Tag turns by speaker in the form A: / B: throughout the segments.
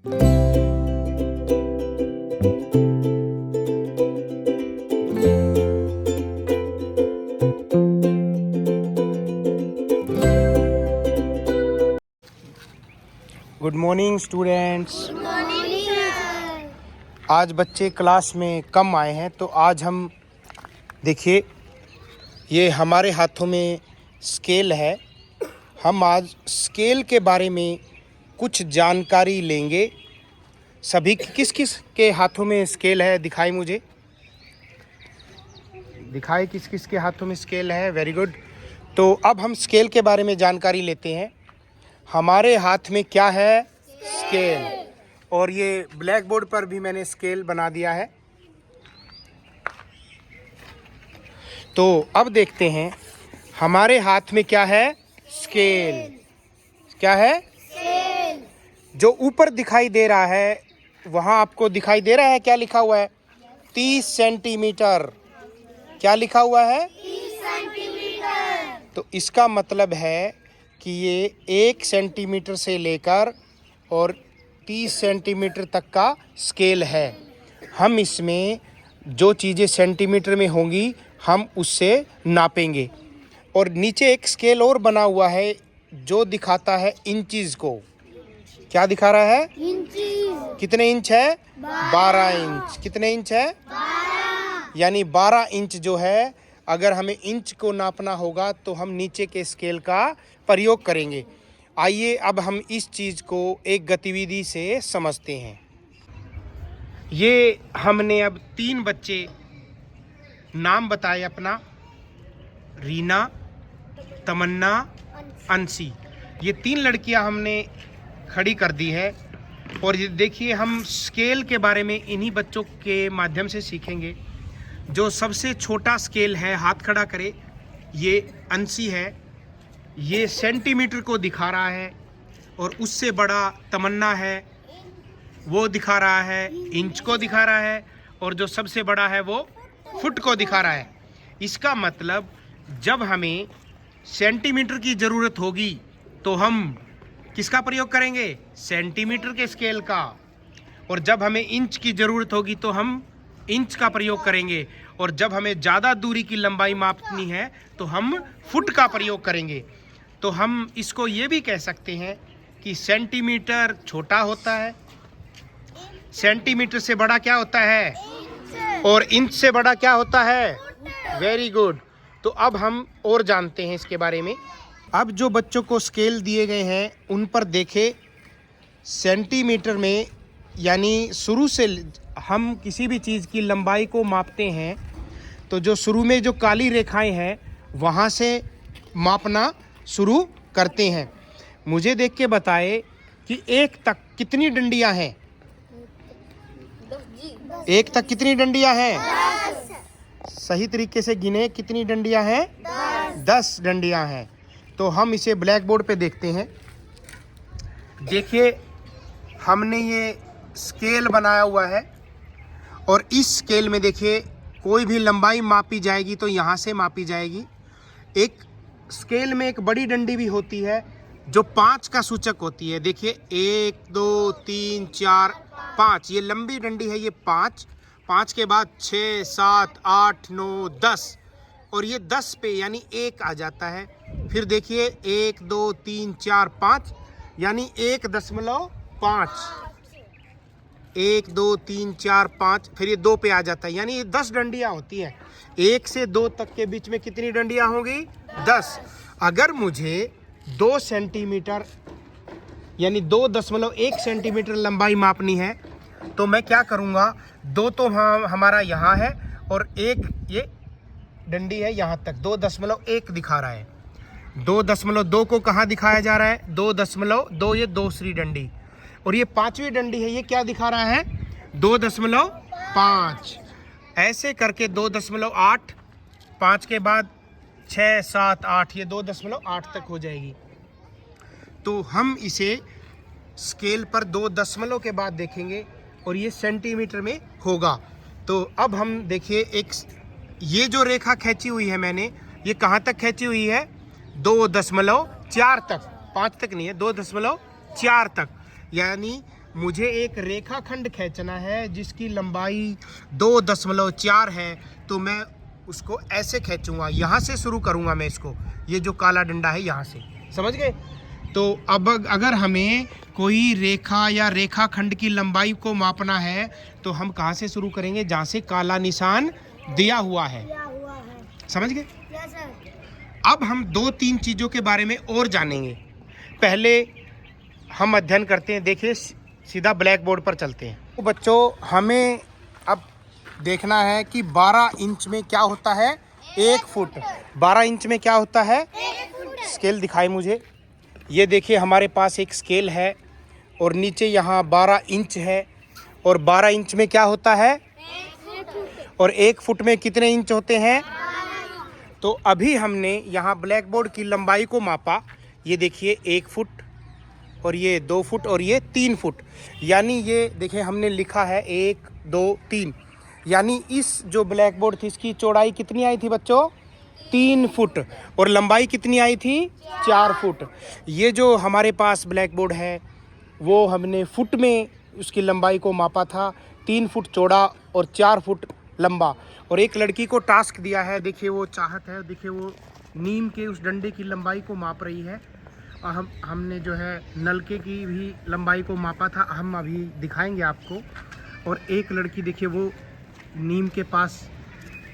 A: Good morning students. आज बच्चे class में कम आए हैं, तो आज हम देखिए ये हमारे हाथों में स्केल है। हम आज स्केल के बारे में कुछ जानकारी लेंगे। सभी किस किस के हाथों में स्केल है दिखाई मुझे, दिखाई किस किस के हाथों में स्केल है। Very good. तो अब हम स्केल के बारे में जानकारी लेते हैं। हमारे हाथ में क्या है? स्केल। और ये ब्लैक बोर्ड पर भी मैंने स्केल बना दिया है। तो अब देखते हैं हमारे हाथ में क्या है? स्केल। क्या है? स्केल। जो ऊपर दिखाई दे रहा है वहाँ आपको दिखाई दे रहा है क्या लिखा हुआ है? 30 सेंटीमीटर। क्या लिखा हुआ है? 30 सेंटीमीटर। तो इसका मतलब है कि ये 1 सेंटीमीटर से लेकर और 30 सेंटीमीटर तक का स्केल है। हम इसमें जो चीज़ें सेंटीमीटर में होंगी हम उससे नापेंगे। और नीचे एक स्केल और बना हुआ है जो दिखाता है इंचेस को। क्या दिखा रहा है? इंचेस। कितने इंच है? 12 इंच। कितने इंच है? 12। यानी 12 इंच जो है, अगर हमें इंच को नापना होगा तो हम नीचे के स्केल का प्रयोग करेंगे। आइए अब हम इस चीज़ को एक गतिविधि से समझते हैं। ये हमने अब 3 बच्चे नाम बताए अपना, रीना, तमन्ना, अंशी। ये 3 लड़कियां हमने खड़ी कर दी है। और ये देखिए हम स्केल के बारे में इन्हीं बच्चों के माध्यम से सीखेंगे। जो सबसे छोटा स्केल है, हाथ खड़ा करे, ये अंशी है। ये सेंटीमीटर को दिखा रहा है। और उससे बड़ा तमन्ना है, वो दिखा रहा है, इंच को दिखा रहा है। और जो सबसे बड़ा है वो फुट को दिखा रहा है। इसका मतलब जब हमें सेंटीमीटर की ज़रूरत होगी तो हम किसका प्रयोग करेंगे? सेंटीमीटर के स्केल का। और जब हमें इंच की ज़रूरत होगी तो हम इंच का प्रयोग करेंगे। और जब हमें ज़्यादा दूरी की लंबाई मापनी है तो हम फुट का प्रयोग करेंगे। तो हम इसको ये भी कह सकते हैं कि सेंटीमीटर छोटा होता है, सेंटीमीटर से बड़ा क्या होता है, और इंच से बड़ा क्या होता है? Very good. तो अब हम और जानते हैं इसके बारे में। अब जो बच्चों को स्केल दिए गए हैं उन पर देखें, सेंटीमीटर में यानी शुरू से हम किसी भी चीज़ की लंबाई को मापते हैं तो जो शुरू में जो काली रेखाएं हैं वहाँ से मापना शुरू करते हैं। मुझे देख के बताए कि 1 तक कितनी डंडियां हैं? 1 तक कितनी डंडियां हैं? 10। सही तरीके से गिने, कितनी डंडियां हैं? 10 डंडियां हैं। तो हम इसे ब्लैक बोर्ड पे देखते हैं। देखिए हमने ये स्केल बनाया हुआ है और इस स्केल में देखिए कोई भी लंबाई मापी जाएगी तो यहाँ से मापी जाएगी। एक स्केल में एक बड़ी डंडी भी होती है जो 5 का सूचक होती है। देखिए 1 2 3 4 5, ये लंबी डंडी है, ये 5। 5 के बाद 6 7 8 9 10 और ये 10 पे यानी 1 आ जाता है। फिर देखिए 1 2 3 4 5 यानी 1.5, 1 2 3 4 5, फिर ये 2 पे आ जाता है, यानी ये 10 डंडियां होती हैं। 1 से 2 तक के बीच में कितनी डंडियां होंगी? 10। अगर मुझे 2 सेंटीमीटर यानी 2.1 सेंटीमीटर लंबाई मापनी है तो मैं क्या करूँगा? 2 तो हमारा यहाँ है और 1 ये डंडी है यहाँ तक, 2.1 दिखा रहा है। 2.2 को कहाँ दिखाया जा रहा है? 2.2, ये दूसरी डंडी। और ये 5वीं डंडी है, ये क्या दिखा रहा है? 2.5। ऐसे करके 2.8, 5 के बाद 6 7 8, ये 2.8 तक हो जाएगी। तो हम इसे स्केल पर 2 दशमलव के बाद देखेंगे और ये सेंटीमीटर में होगा। तो अब हम देखिए, एक ये जो रेखा खींची हुई है मैंने, ये कहाँ तक खींची हुई है? 2.4 तक, 5 तक नहीं है, 2.4 तक। यानी मुझे एक रेखाखंड खींचना है जिसकी लंबाई 2.4 है, तो मैं उसको ऐसे खींचूंगा, यहाँ से शुरू करूँगा मैं इसको, ये जो काला डंडा है यहाँ से, समझ गए। तो अब अगर हमें कोई रेखा या रेखाखंड की लंबाई को मापना है तो हम कहाँ से शुरू करेंगे, जहाँ से काला निशान दिया हुआ है, समझ गए। अब हम 2-3 चीज़ों के बारे में और जानेंगे। पहले हम अध्ययन करते हैं, देखिए सीधा ब्लैक बोर्ड पर चलते हैं। तो बच्चों, हमें अब देखना है कि 12 इंच में क्या होता है 1 फुट। 12 इंच में क्या होता है, स्केल दिखाए मुझे। ये देखिए हमारे पास एक स्केल है और नीचे यहाँ 12 इंच है, और 12 इंच में क्या होता है, और 1 फुट में कितने इंच होते हैं। तो अभी हमने यहाँ ब्लैक बोर्ड की लंबाई को मापा, ये देखिए 1 फुट, और ये 2 फुट, और ये 3 फुट। यानी ये देखिए हमने लिखा है 1 2 3, यानी इस जो ब्लैक बोर्ड थी इसकी चौड़ाई कितनी आई थी बच्चों, 3 फुट, और लंबाई कितनी आई थी, 4 फुट। ये जो हमारे पास ब्लैक बोर्ड है वो हमने फुट में उसकी लंबाई को मापा था, 3 फुट चौड़ा और 4 फुट लंबा। और एक लड़की को टास्क दिया है, देखिए वो चाहत है, देखिए वो नीम के उस डंडे की लंबाई को माप रही है। और हमने जो है नलके की भी लंबाई को मापा था, हम अभी दिखाएंगे आपको। और एक लड़की देखिए वो नीम के पास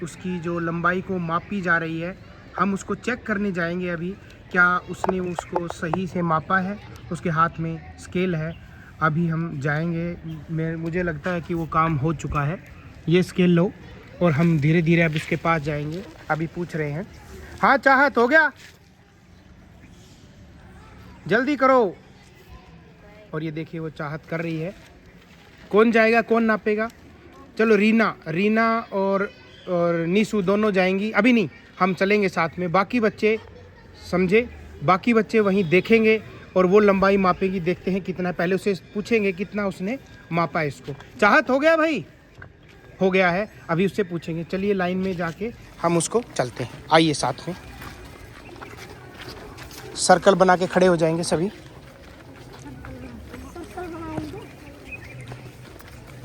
A: उसकी जो लंबाई को मापी जा रही है, हम उसको चेक करने जाएंगे अभी, क्या उसने उसको सही से मापा है। उसके हाथ में स्केल है, अभी हम जाएंगे। मुझे लगता है कि वो काम हो चुका है। ये स्केल लो, और हम धीरे धीरे अब उसके पास जाएंगे, अभी पूछ रहे हैं। हाँ चाहत, हो गया, जल्दी करो। और ये देखिए वो चाहत कर रही है। कौन जाएगा, कौन नापेगा, चलो रीना और नीसू दोनों जाएंगी। अभी नहीं, हम चलेंगे साथ में, बाकी बच्चे समझे, बाकी बच्चे वहीं देखेंगे और वो लंबाई मापेगी। देखते हैं कितना, पहले उसे पूछेंगे कितना उसने मापा है इसको। चाहत हो गया भाई, हो गया है, अभी उससे पूछेंगे। चलिए लाइन में जाके हम उसको चलते हैं, आइए साथ में सर्कल बना के खड़े हो जाएंगे सभी।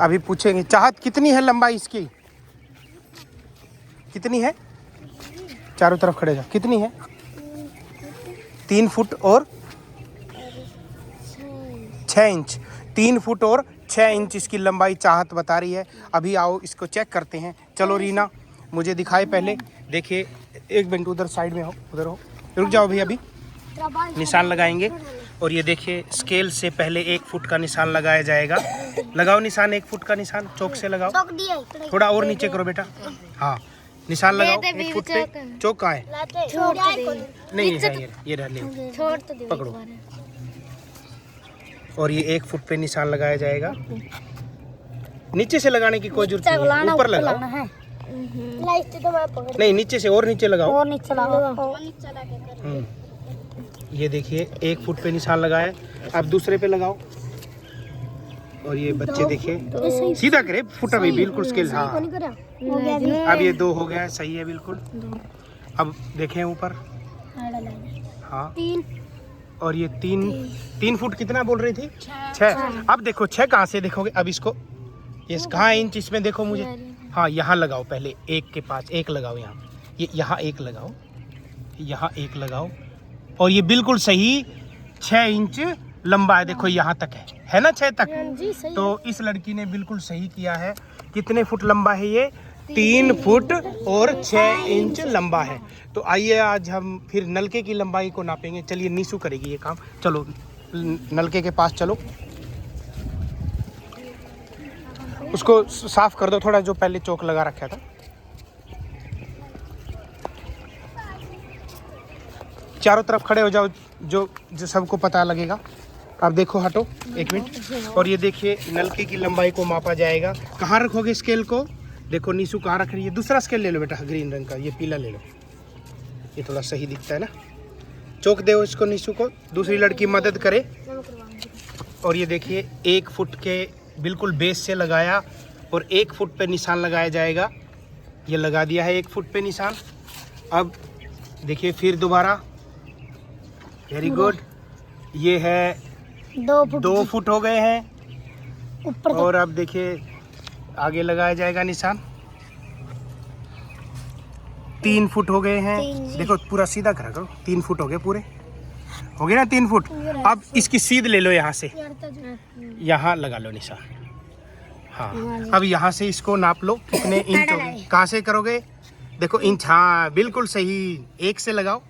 A: अभी पूछेंगे चाहत कितनी है लंबाई इसकी, कितनी है, चारों तरफ खड़े जा, कितनी है, 3 फुट और 6 इंच, 3 फुट और 6 इंच इसकी लंबाई चाहत बता रही है। अभी आओ इसको चेक करते हैं। चलो रीना, मुझे दिखाए पहले। देखिए 1 मिनट उधर साइड में हो, उधर हो, रुक जाओ भी, अभी निशान लगाएंगे। और ये देखिए स्केल से पहले 1 फुट का निशान लगाया जाएगा। लगाओ निशान, 1 फुट का निशान चौक से लगाओ, थोड़ा और नीचे करो बेटा। हाँ निशान लगाओ 1 फुट पे। चौक कहाँ है, नहीं है, ये रह ले, पकड़ो। और ये 1 फुट पे निशान लगाया जाएगा। नीचे से लगाने की कोई जरूरत नहीं, ऊपर लगाओ। नहीं नीचे से, और नीचे लगाओ, और नीचे लगाओ। ये देखिए 1 फुट पे निशान लगाया, अब दूसरे पे लगाओ। और ये बच्चे देखिए सीधा करे, फुटा भी बिल्कुल स्केल। हाँ अब ये 2 हो गया, सही है बिल्कुल। अब देखें ऊपर, हाँ 3, और ये 3 फुट कितना बोल रही थी, 6। अब देखो 6 कहाँ से देखोगे, अब इसको, ये कहाँ इंच इसमें देखो मुझे। हाँ यहाँ लगाओ, पहले 1 के पास 1 लगाओ, यहाँ ये यहाँ 1 लगाओ, यहाँ 1 लगाओ। और ये बिल्कुल सही 6 इंच लंबा है, देखो यहाँ तक है ना, 6 तक। तो इस लड़की ने बिल्कुल सही किया है। कितने फुट लंबा है ये, 3 फुट और 6 इंच लंबा है। तो आइए आज हम फिर नलके की लंबाई को नापेंगे। चलिए नीसू करेगी ये काम, चलो नलके के पास चलो, उसको साफ कर दो थोड़ा, जो पहले चौक लगा रखा था। चारों तरफ खड़े हो जाओ, जो सबको पता लगेगा। अब देखो, हटो 1 मिनट। और ये देखिए नलके की लंबाई को मापा जाएगा। कहाँ रखोगे स्केल को, देखो नीसू कहाँ रख रही है। दूसरा स्केल ले लो बेटा, ग्रीन रंग का, ये पीला ले लो, ये थोड़ा सही दिखता है ना। चौक दो इसको नीसू को, दूसरी लड़की मदद करे। और ये देखिए 1 फुट के बिल्कुल बेस से लगाया, और 1 फुट पे निशान लगाया जाएगा। ये लगा दिया है 1 फुट पे निशान। अब देखिए फिर दोबारा, वेरी गुड, ये है 2 फुट हो गए हैं।
B: ऊपर
A: और अब देखिए आगे लगाया जाएगा निशान। 3 फुट हो गए हैं। देखो पूरा सीधा करा करो। 3 फुट हो गए पूरे, हो गए ना 3 फुट। अब इसकी सीध ले लो यहाँ से, यहाँ लगा लो निशान। हाँ, अब यहाँ से इसको नाप लो कितने इंच हो गए। कहाँ से करोगे? देखो इंच, हाँ बिल्कुल सही। 1 से लगाओ,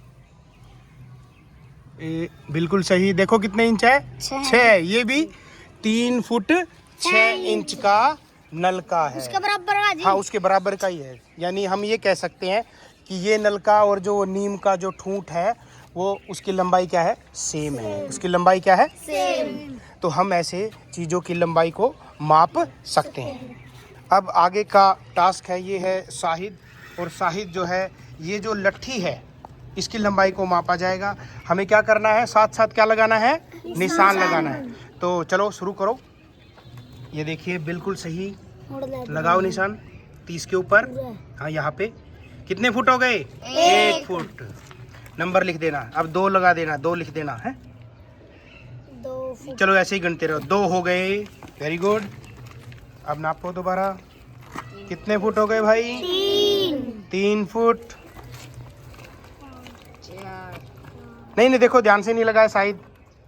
A: बिल्कुल सही। देखो कितने इंच है? 6। ये भी 3 फुट 6 इंच का नलका है।
B: उसके बराबर का जी।
A: हाँ उसके बराबर का ही है। यानी हम ये कह सकते हैं कि ये नलका और जो नीम का जो ठूंठ है वो उसकी लंबाई क्या है? सेम है। उसकी लंबाई क्या है?
B: सेम।
A: तो हम ऐसे चीज़ों की लंबाई को माप सकते हैं। अब आगे का टास्क है, ये है शाहिद। और शाहिद जो है, ये जो लट्ठी है इसकी लंबाई को मापा जाएगा। हमें क्या करना है? साथ साथ क्या लगाना है? निशान लगाना है। तो चलो शुरू करो। ये देखिए बिल्कुल सही, लगाओ निशान 30 के ऊपर। हाँ यहाँ पे कितने फुट हो गए? 1 फुट। नंबर लिख देना। अब 2 लगा देना, 2 लिख देना है।
B: 2 फुट।
A: चलो ऐसे ही गिनते रहो। 2 हो गए, वेरी गुड। अब नापो दोबारा, कितने फुट हो गए भाई? 3 फुट। नहीं नहीं देखो ध्यान से नहीं लगाया शायद।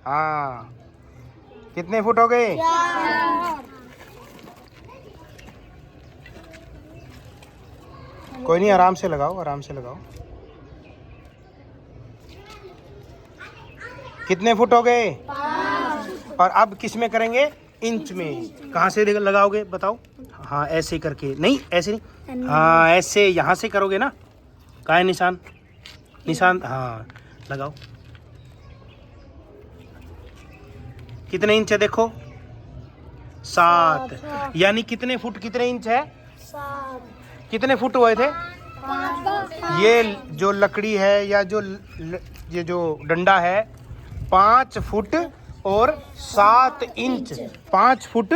A: हाँ कितने फुट हो गए?
B: 4।
A: कोई नहीं, आराम से लगाओ, आराम से लगाओ। कितने फुट हो गए? 5। और अब किस में करेंगे? इंच में। कहाँ से लगाओगे बताओ? हाँ ऐसे करके, नहीं ऐसे नहीं, हाँ ऐसे यहाँ से करोगे ना। कहाँ है निशान? निशान हाँ लगाओ। कितने इंच है देखो? 7। यानी कितने फुट कितने इंच है?
B: 7।
A: कितने फुट हुए थे?
B: 5।
A: ये जो लकड़ी है या ये जो डंडा है 5 फुट और 7 इंच। 5 फुट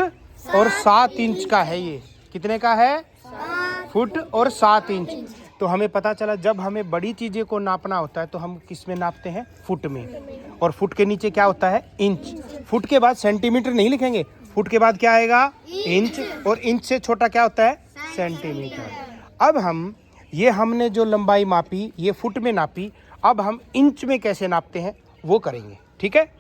A: और 7 इंच का है। ये कितने का है? फुट और 7 इंच। तो हमें पता चला जब हमें बड़ी चीज़ें को नापना होता है तो हम किस में नापते हैं? फुट में। और फुट के नीचे क्या होता है? इंच। फुट के बाद सेंटीमीटर नहीं लिखेंगे, फुट के बाद क्या आएगा? इंच। और इंच से छोटा क्या होता है? सेंटीमीटर। अब हम ये हमने जो लंबाई मापी ये फुट में नापी, अब हम इंच में कैसे नापते हैं वो करेंगे, ठीक है?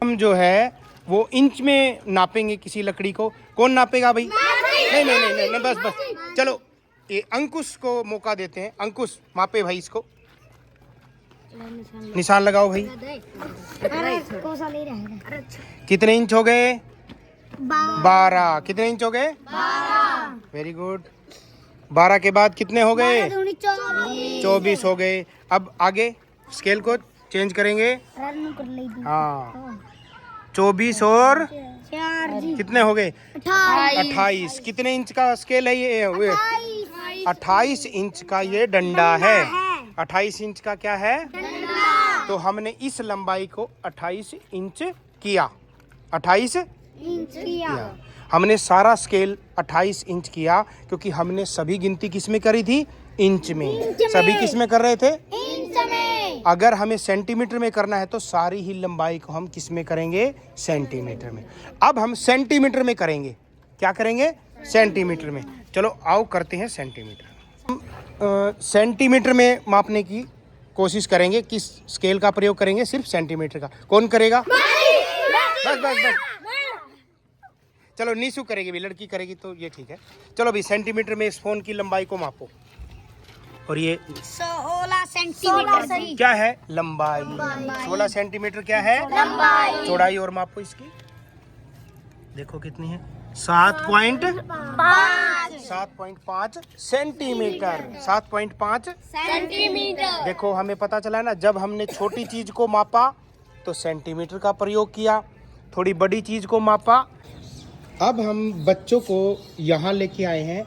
A: हम जो है वो इंच में नापेंगे किसी लकड़ी को। कौन नापेगा भाई? नहीं नहीं नहीं नहीं, बस बस चलो ये अंकुश को मौका देते हैं। अंकुश मापे भाई इसको। निशान लगाओ भाई। कितने इंच हो गए? 12। कितने इंच हो गए?
B: 12।
A: Very good. 12 के बाद कितने हो गए? 24 हो गए। अब आगे स्केल को चेंज करेंगे। हाँ 24 और
B: 4
A: कितने हो गए?
B: 28।
A: 28। कितने इंच का स्केल है ये? 28 इंच का ये डंडा है। 28 इंच का क्या है? तो हमने इस लंबाई को 28 इंच किया। 28
B: इंच किया।
A: हमने सारा स्केल 28 इंच किया क्योंकि हमने सभी गिनती किस में करी थी? इंच में। सभी किस में कर रहे थे?
B: इंच में।
A: अगर हमें सेंटीमीटर में करना है तो सारी ही लंबाई को हम किस में करेंगे? सेंटीमीटर में। अब हम सेंटीमीटर में करेंगे। क्या करेंगे? सेंटीमीटर में। चलो आओ करते हैं सेंटीमीटर। हम सेंटीमीटर में मापने की कोशिश करेंगे। किस स्केल का प्रयोग करेंगे? सिर्फ सेंटीमीटर का। कौन करेगा? बस बस बस चलो नीशु करेगी भी, लड़की करेगी तो ये ठीक है। चलो भी सेंटीमीटर में इस फोन की लंबाई को मापो। और ये
B: 16 सेंटीमीटर
A: क्या है? लंबाई। 16 सेंटीमीटर क्या है?
B: लंबाई।
A: चौड़ाई और मापो इसकी। देखो कितनी है? 7.5 सेंटीमीटर। 7.5
B: सेंटीमीटर।
A: देखो हमें पता चला ना, जब हमने छोटी चीज को मापा तो सेंटीमीटर का प्रयोग किया, थोड़ी बड़ी चीज को मापा। अब हम बच्चों को यहाँ लेके आए हैं